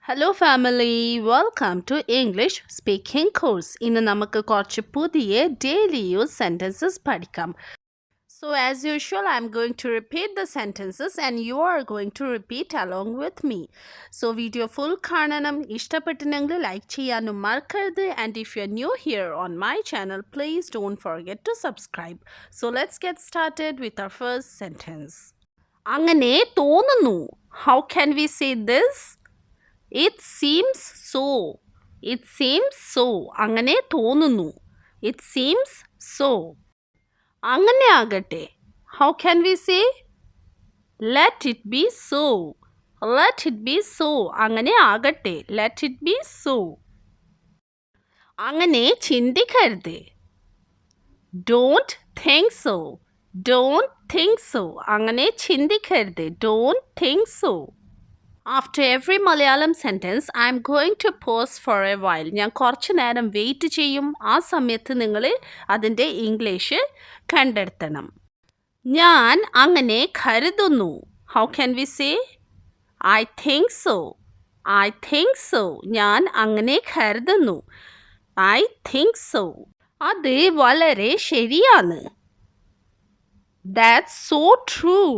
Hello family, welcome to English Speaking Course. ഇന്ന് നമുക്ക് കുറച്ച് പുതിയ daily use sentences പഠിക്കാം. So as usual, I'm going to repeat the sentences and you are going to repeat along with me. So video full കാണണം, ഇഷ്ടപ്പെട്ടിനെങ്കിൽ like ചെയ്യാനും മറക്കരുത്. And if you're new here on my channel, please don't forget to subscribe. So let's get started with our first sentence. അങ്ങനെ തോന്നുന്നു. How can we say this? It seems so. It seems so. അങ്ങനെ തോന്നുന്നു. It seems so. അങ്ങനെ ആകട്ടെ. How can we say? Let it be so. Let it be so. അങ്ങനെ ആകട്ടെ. Let it be so. അങ്ങനെ ചിന്തിക്കരുത്. Don't think so. Don't think so. അങ്ങനെ ചിന്തിക്കരുത്. Don't think so. After every Malayalam sentence, I am going to pause for a while. ഞാൻ കുറച്ച് നേരം wait ചെയ്യും. ആ സമയത്ത് നിങ്ങൾ അതിൻ്റെ ഇംഗ്ലീഷ് കണ്ടെത്തണം. ഞാൻ അങ്ങനെ കരുതുന്നു. How can we say? I think so. I think so. ഞാൻ അങ്ങനെ കരുതുന്നു. I think so. അത് വളരെ ശരിയാണ്. That's so true.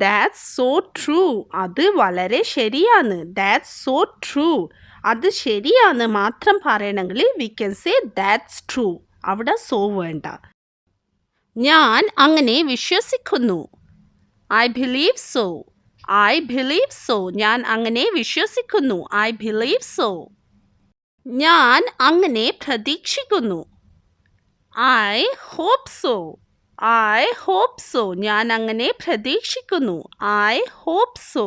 That's so true. അത് വളരെ ശരിയാണ്. That's so true. അത് ശരിയാണ് മാത്രം പറയണമെങ്കിൽ we can say that's true. അവിടെ so വേണ്ട. ഞാൻ അങ്ങനെ വിശ്വസിക്കുന്നു. I believe so. I believe so. ഞാൻ അങ്ങനെ വിശ്വസിക്കുന്നു. I believe so. ഞാൻ അങ്ങനെ പ്രതീക്ഷിക്കുന്നു. I hope so. I hope so. ഞാൻ അങ്ങനെ പ്രതീക്ഷിക്കുന്നു. I hope so.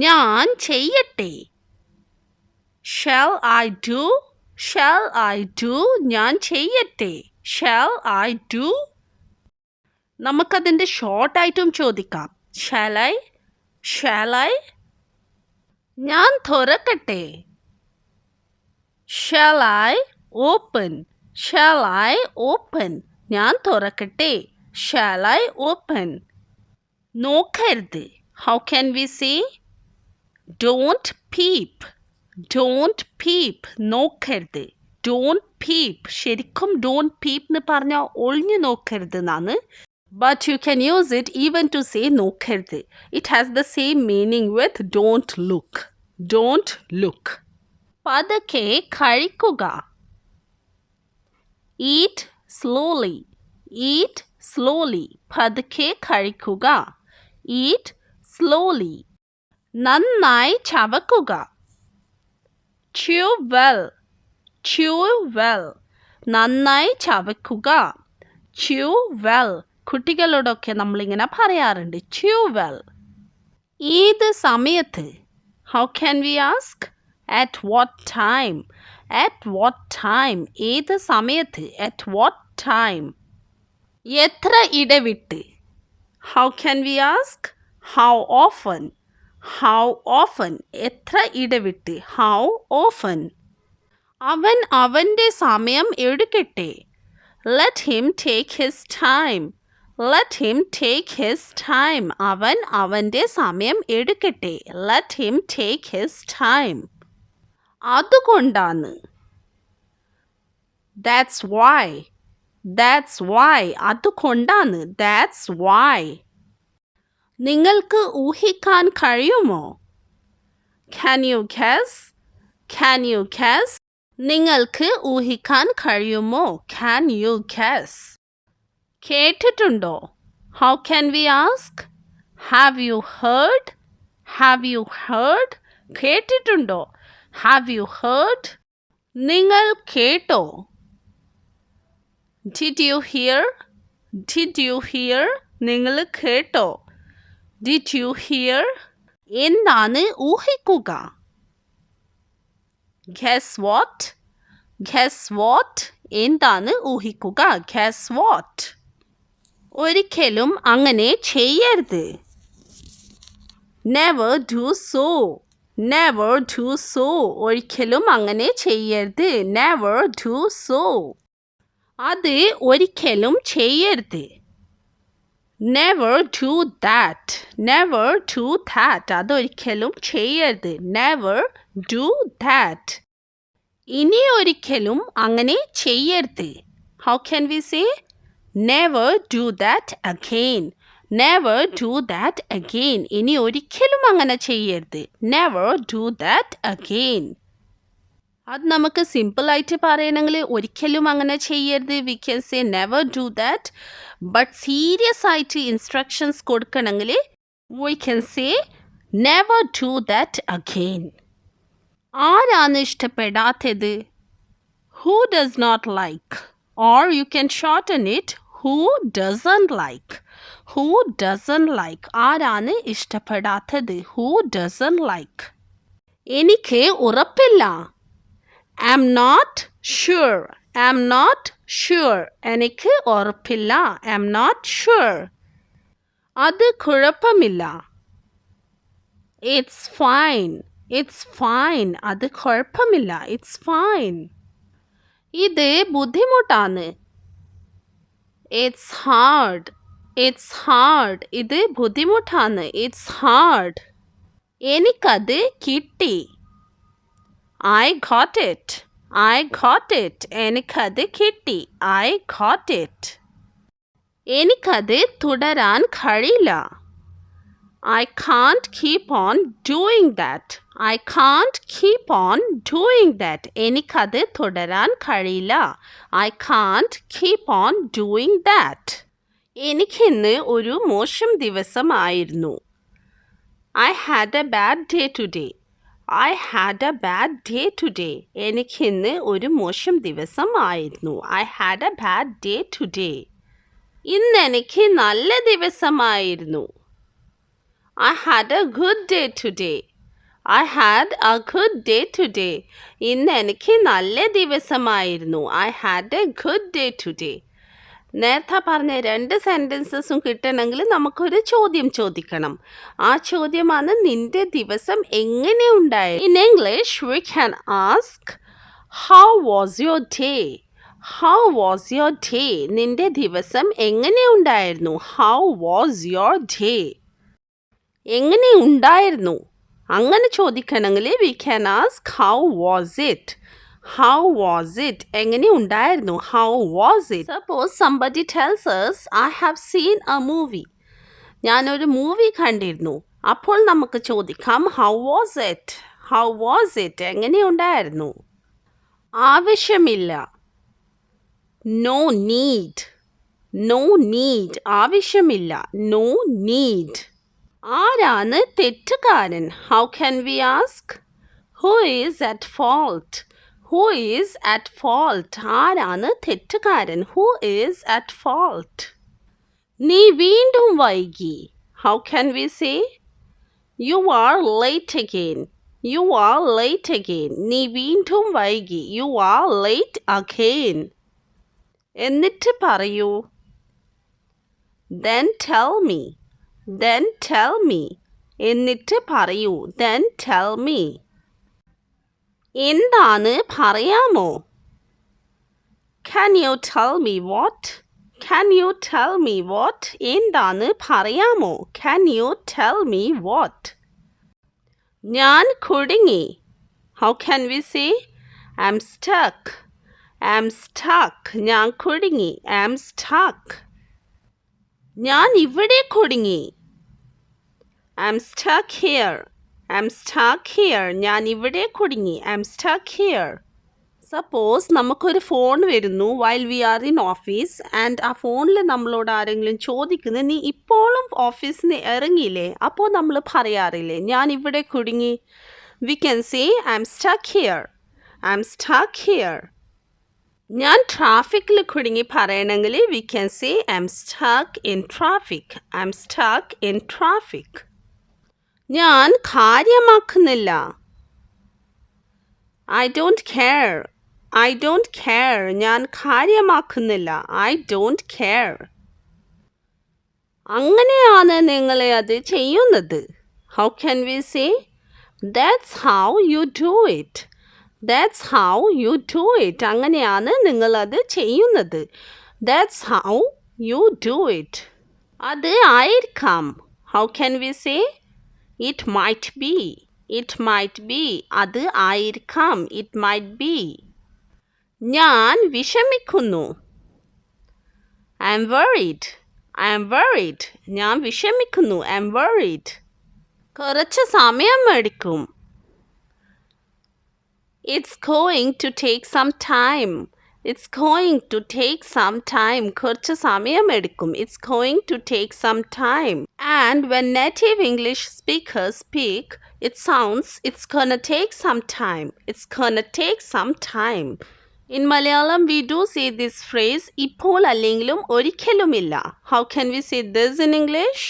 ഞാൻ ചെയ്യട്ടെ. Shall I do? Shall I do? ഞാൻ ചെയ്യട്ടെ. Shall I do? നമുക്കതിൻ്റെ ഷോർട്ടായിട്ടും ചോദിക്കാം. Shall I? Shall I? ഞാൻ തുറക്കട്ടെ. Shall I open? Shall I open? ഞാൻ തുറക്കട്ടെ. Shall I open? നോക്കരുത്. How can we say? Don't peep. Don't peep. നോക്കരുത്. Don't peep. ശരിക്കും don't peep എന്ന് പറഞ്ഞാൽ ഒളിഞ്ഞു നോക്കരുത് എന്നാണ്. But you can use it even to say നോക്കരുത്. It has the same meaning with don't look. Don't look. പതുക്കെ കഴിക്കുക. Eat slowly. Eat slowly. പതുക്കെ കഴിക്കുക. Eat slowly. നന്നായി ചവക്കുക. Chew well. Chew well. നന്നായി ചവക്കുക. Chew well. കുട്ടികളോടൊക്കെ നമ്മളിങ്ങനെ പറയാറുണ്ട്. Chew well. ഏത് സമയത്ത്? How can we ask? At what time? At what time? ഏത് സമയത്ത്? At what time? എത്ര ഇടവിട്ട്? How can we ask? How often? How often? എത്ര ഇടവിട്ട്? How often? അവൻ അവൻ്റെ സമയം എടുക്കട്ടെ. Let him take his time. Let him take his time. അവൻ അവൻ്റെ സമയം എടുക്കട്ടെ. Let him take his time. അതുകൊണ്ടാണ്. That's why. That's why. അതുകൊണ്ടാണ്. That's why. നിങ്ങൾക്ക് ഊഹിക്കാൻ കഴിയുമോ? Can you guess? Can you guess? നിങ്ങൾക്ക് ഊഹിക്കാൻ കഴിയുമോ? Can you guess? കേട്ടിട്ടുണ്ടോ? How can we ask? Have you heard? Have you heard? കേട്ടിട്ടുണ്ടോ? Have you heard? നിങ്ങൾ കേട്ടോ? Did you hear? Did you hear? നിങ്ങൾ കേട്ടോ? Did you hear? എന്താണ് ഊഹിക്കുക? Guess what? Guess what? എന്താണ് ഊഹിക്കുക? Guess what? ഒരിക്കലും അങ്ങനെ ചെയ്യരുത്. Never do so. Never do so. ഒരിക്കലും അങ്ങനെ ചെയ്യരുത്. Never do so. അത് ഒരിക്കലും ചെയ്യരുത്. Never do that. Never do that. അതൊരിക്കലും ചെയ്യരുത്. Never do that. ഇനി ഒരിക്കലും അങ്ങനെ ചെയ്യരുത്. How can we say? Never do that again. Never do that again. ഇനി ഒരിക്കലും അങ്ങനെ ചെയ്യരുത്. Never do that again. അത് നമുക്ക് സിമ്പിളായിട്ട് പറയണമെങ്കിൽ ഒരിക്കലും അങ്ങനെ ചെയ്യരുത്. We can say never do that. But serious ആയിട്ട് ഇൻസ്ട്രക്ഷൻസ് കൊടുക്കണമെങ്കിൽ we can say never do that again. ആരാണ് ഇഷ്ടപ്പെടാത്തത്? Who does not like? Or you can shorten it who doesn't like. Who doesn't like. ആരാണ് ഇഷ്ടപ്പെടാത്തത്? Who doesn't like. എനിക്ക് ഉറപ്പില്ല. I'm not sure. I'm not sure. എനിക്ക് ഉറപ്പില്ല. I'm not sure. അത് കുഴപ്പമില്ല. It's fine. It's fine. അത് കുഴപ്പമില്ല. It's fine. ഇത് ബുദ്ധിമുട്ടാണ്. It's hard. It's hard. ഇത് ബുദ്ധിമുട്ടാണ്. It's hard. എനിക്കത് കിട്ടി. I got it. I got it. എനിക്കത് കിട്ടി. I got it. എനിക്കത് തുടരാൻ കഴിയില്ല. I can't keep on doing that. I can't keep on doing that. എനിക്കത് തുടരാൻ കഴിയില്ല. I can't keep on doing that. എനിക്കിന്ന് ഒരു മോശം ദിവസമായിരുന്നു. I had a bad day today. I had a bad day today. എനിക്കിന്ന് ഒരു മോശം ദിവസമായിരുന്നു. I had a bad day today. ഇന്ന് എനിക്ക് നല്ല ദിവസമായിരുന്നു. I had a good day today. I had a good day today. ഇന്ന് എനിക്ക് നല്ല ദിവസമായിരുന്നു. I had a good day today. നേരത്തെ പറഞ്ഞ രണ്ട് സെൻറ്റൻസസും കിട്ടണമെങ്കിൽ നമുക്കൊരു ചോദ്യം ചോദിക്കണം. ആ ചോദ്യമാണ് നിന്റെ ദിവസം എങ്ങനെ ഉണ്ടായി. In English we can ask how was your day. How was your day. നിന്റെ ദിവസം എങ്ങനെ ഉണ്ടായിരുന്നു. How was your day. എങ്ങനെ ഉണ്ടായിരുന്നു അങ്ങനെ ചോദിക്കണമെങ്കിൽ we can ask how was it. How was it? എങ്ങനെ ഉണ്ടായിരുന്നു? How was it? Suppose somebody tells us, I have seen a movie. ഞാനൊരു മൂവി കണ്ടിരുന്നു. അപ്പോൾ നമുക്ക് ചോദിക്കാം how was it? How was it? എങ്ങനെ ഉണ്ടായിരുന്നു? ആവശ്യമില്ല. No need. No need. ആവശ്യമില്ല. No need. ആരാണ് തെറ്റുകാരൻ? How can we ask? Who is at fault? Who is at fault? ആരാണ് തെറ്റുകാരൻ? Who is at fault? നീ വീണ്ടും വൈകി. How can we say? You are late again. You are late again. നീ വീണ്ടും വൈകി. You are late again. എന്നിട്ട് പറയൂ. Then tell me. Then tell me. എന്നിട്ട് പറയൂ. Then tell me. എന്താണ് പറയാമോ? Can you tell me what? Can you tell me what? എന്താണ് പറയാമോ? Can you tell me what? ഞാൻ കുടുങ്ങി. How can we say? I'm stuck. I'm stuck. ഞാൻ കുടുങ്ങി. I'm stuck. ഞാൻ ഇവിടെ കുടുങ്ങി. I'm stuck here. I'm stuck here. ഞാൻ ഇവിടെ കുടുങ്ങി. I'm stuck here. Suppose നമുക്കൊരു ഫോൺ വരുന്നു while we are in office and ആ ഫോണിൽ നമ്മളോട് ആരെങ്കിലും ചോദിക്കുന്നത് നീ ഇപ്പോഴും ഓഫീസിൽ നിന്ന് ഇറങ്ങിയില്ലേ? അപ്പോൾ നമ്മൾ പറയാറില്ലേ ഞാൻ ഇവിടെ കുടുങ്ങി. We can say I'm stuck here. I'm stuck here. ഞാൻ ട്രാഫിക്കിൽ കുടുങ്ങി പറയണമെങ്കിൽ we can say I'm stuck in traffic. I'm stuck in traffic. ഞാൻ കാര്യമാക്കുന്നില്ല. I don't care. I don't care. ഞാൻ കാര്യമാക്കുന്നില്ല. I don't care. അങ്ങനെയാണ് നിങ്ങളെ അത് ചെയ്യുന്നത്. How can we say? That's how you do it. That's how you do it. അങ്ങനെയാണ് നിങ്ങൾ അത് ചെയ്യുന്നത്. That's how you do it. അത് ആയിരിക്കാം. How can we say? It might be. It might be. അത് ആയിരിക്കാം. It might be. ഞാൻ വിഷമിക്കുന്നു. I am worried. I am worried. ഞാൻ വിഷമിക്കുന്നു. I am worried. കുറച്ച് സമയം എടുക്കും. It's going to take some time. It's going to take some time. കുറച്ച് സമയം എടുക്കും. It's going to take some time. And when native English speakers speak, it sounds it's gonna take some time. It's gonna take some time. In Malayalam, we do say this phrase, ഇപ്പോൾ അല്ലെങ്കിലും ഒരിക്കലുമില്ല. How can we say this in English?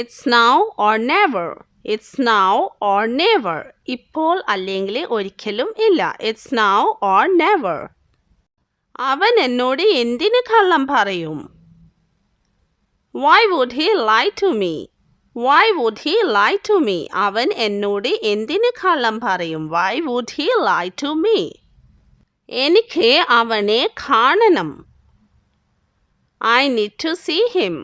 It's now or never. It's now or never. ഇപ്പോൾ അല്ലെങ്കിൽ ഒരിക്കലും ഇല്ല. It's now or never. അവൻ എന്നോട് എന്തിന് കള്ളം പറയും? Why would he lie to me? Why would he lie to me? അവൻ എന്നോട് എന്തിന് കള്ളം പറയും? Why would he lie to me? എനിക്ക് അവനെ കാണണം. I need to see him.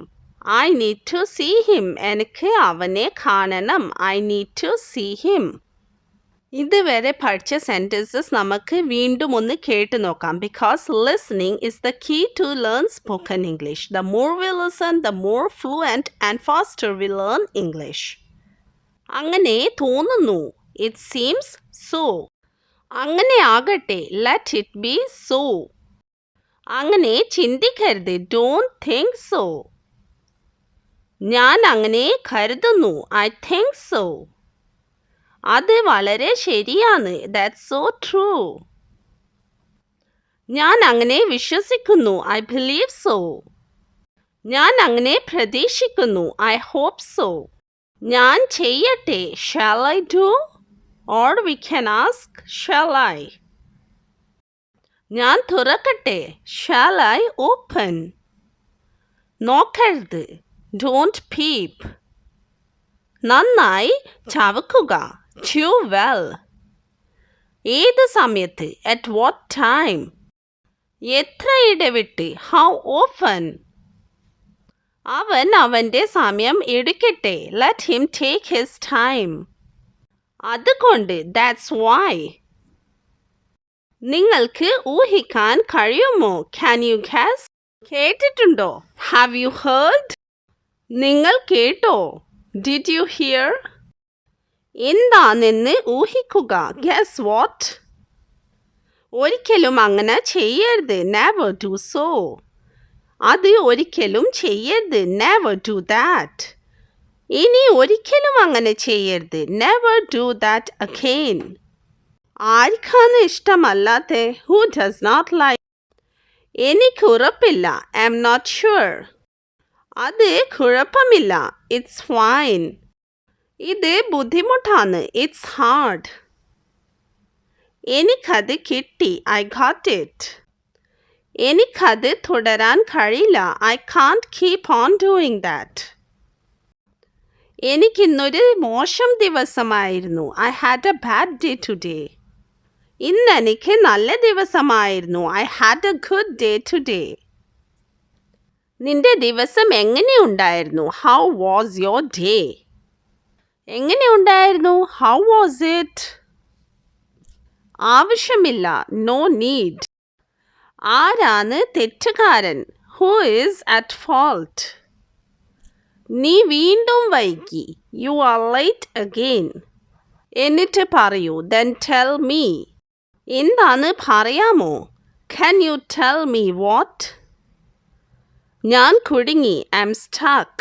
I need to see him. എനിക്ക് അവനെ കാണണം. I need to see him. ഇതുവരെ പഠിച്ച സെൻറ്റൻസസ് നമുക്ക് വീണ്ടും ഒന്ന് കേട്ട് നോക്കാം. Because listening is the key to learn spoken English. The more we listen, the more fluent and faster we learn English. അങ്ങനെ തോന്നുന്നു. It seems so. അങ്ങനെ ആകട്ടെ. Let it be so. അങ്ങനെ ചിന്തിക്കരുത്. Don't think so. ഞാൻ അങ്ങനെ കരുതുന്നു. I think so. അത് വളരെ ശരിയാണ്. That's so true. ഞാൻ അങ്ങനെ വിശ്വസിക്കുന്നു. I believe so. ഞാൻ അങ്ങനെ പ്രതീക്ഷിക്കുന്നു. I hope so. ഞാൻ ചെയ്യട്ടെ. Shall I do? Or we can ask, shall I? ഞാൻ തുറക്കട്ടെ. Shall I open? നോക്കരുത്. Don't peep. നന്നായി ചവക്കുക. Chew well. ഏത് സമയത്ത്? At what time? എത്ര ഇടവിട്ട്? How often? അവൻ അവൻ്റെ സമയം എടുക്കട്ടെ. Let him take his time. അതുകൊണ്ട്. That's why. നിങ്ങൾക്ക് ഊഹിക്കാൻ കഴിയുമോ? Can you guess? കേട്ടിട്ടുണ്ടോ? Have you heard? നിങ്ങൾ കേട്ടോ? Did you hear? എന്താണെന്ന് ഊഹിക്കുക. Guess what? ഒരിക്കലും അങ്ങനെ ചെയ്യരുത്. Never do so. അത് ഒരിക്കലും ചെയ്യരുത്. Never do that. ഇനി ഒരിക്കലും അങ്ങനെ ചെയ്യരുത്. Never do that again. ആർക്കാണ് ഇഷ്ടമല്ലാത്ത? Who does not like? എനിക്ക് ഉറപ്പില്ല. I'm not sure. അത് കുഴപ്പമില്ല. It's fine. ഇത് ബുദ്ധിമുട്ടാണ്. It's hard. എനിക്കത് കിട്ടി. I got it. എനിക്കത് തുടരാൻ കഴിയില്ല. I can't keep on doing that. എനിക്കിന്നൊരു മോശം ദിവസമായിരുന്നു. I had a bad day today. ഇന്നെനിക്ക് നല്ല ദിവസമായിരുന്നു. I had a good day today. നിന്റെ ദിവസം എങ്ങനെയുണ്ടായിരുന്നു? How was your day? എങ്ങനെയുണ്ടായിരുന്നു? How was it? ആവശ്യമില്ല. No need. ആരാണ് തെറ്റുകാരൻ? Who is at fault? നീ വീണ്ടും വൈകി. You are late again. എന്നിട്ട് പറയൂ. Then tell me. എന്താണ് പറയാമോ? Can you tell me what? ഞാൻ കുടുങ്ങി. I'm stuck.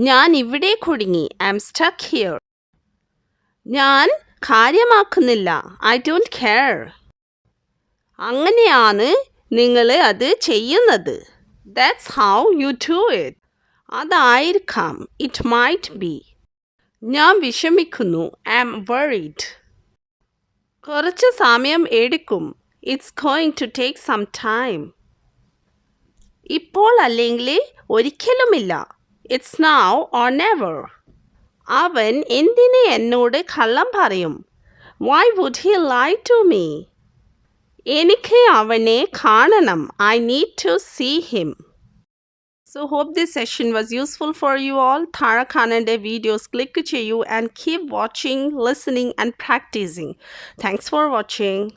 ഞാൻ ഇവിടെ കുടുങ്ങി. I'm stuck here. ഞാൻ കാര്യമാക്കുന്നില്ല. I don't care. അങ്ങനെയാണ് നിങ്ങൾ അത് ചെയ്യുന്നത്. That's how you do it. അതായിരിക്കാം. It might be. ഞാൻ വിഷമിക്കുന്നു. I'm worried. കുറച്ച് സമയം എടുക്കും. It's going to take some time. ഇപ്പോൾ അല്ലെങ്കിൽ ഒരിക്കലുമില്ല. It's now or never. അവൻ എന്തിന് എന്നോട് കള്ളം പറയും? Why would he lie to me? എനിക്ക് അവനെ കാണണം. I need to see him. So hope this session was useful for you all. Thara Kanande videos click cheyu and keep watching, listening and practicing. Thanks for watching.